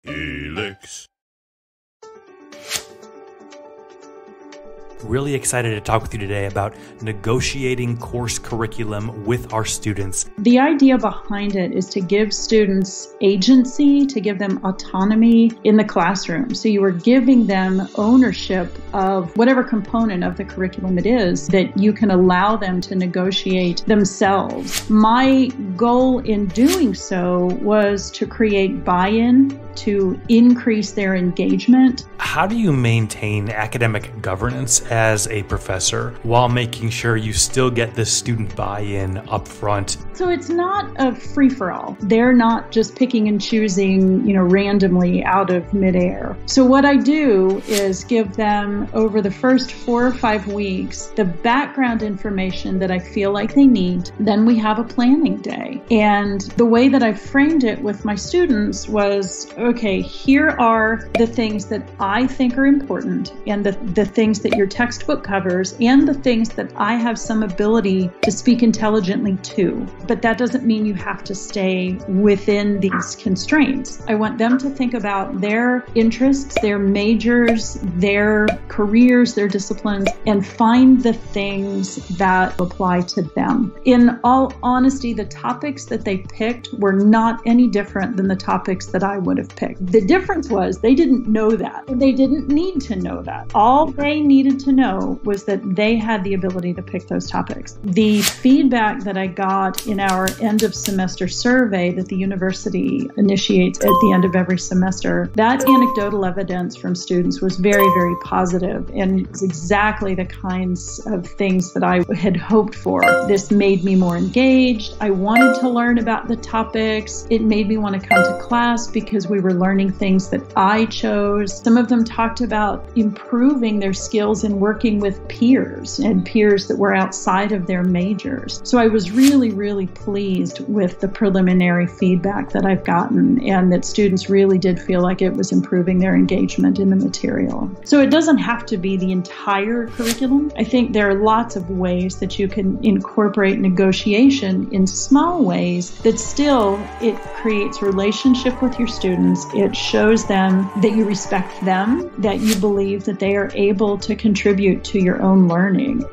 Helix. Really excited to talk with you today about negotiating course curriculum with our students. The idea behind it is to give students agency, to give them autonomy in the classroom. So you are giving them ownership of whatever component of the curriculum it is that you can allow them to negotiate themselves. My goal in doing so was to create buy-in, to increase their engagement. How do you maintain academic governance as a professor while making sure you still get the student buy-in up front? So it's not a free-for-all. They're not just picking and choosing, randomly out of midair. So what I do is give them over the first 4 or 5 weeks the background information that I feel like they need. Then we have a planning day. And the way that I framed it with my students was, okay, here are the things that I think are important and the things that your textbook covers and the things that I have some ability to speak intelligently to. But that doesn't mean you have to stay within these constraints. I want them to think about their interests, their majors, their careers, their disciplines, and find the things that apply to them. In all honesty, the topics that they picked were not any different than the topics that I would have picked. The difference was they didn't know that. They didn't need to know that. All they needed to know was that they had the ability to pick those topics. The feedback that I got in our end of semester survey that the university initiates at the end of every semester, that anecdotal evidence from students was very, very positive, and it was exactly the kinds of things that I had hoped for. This made me more engaged. I wanted to learn about the topics. It made me want to come to class because we were learning things that I chose. Some of them talked about improving their skills in working with peers and peers that were outside of their majors. So I was really, really pleased with the preliminary feedback that I've gotten, and that students really did feel like it was improving their engagement in the material. So it doesn't have to be the entire curriculum. I think there are lots of ways that you can incorporate negotiation in small ways that still it creates relationship with your students. It shows them that you respect them, that you believe that they are able to contribute to your own learning.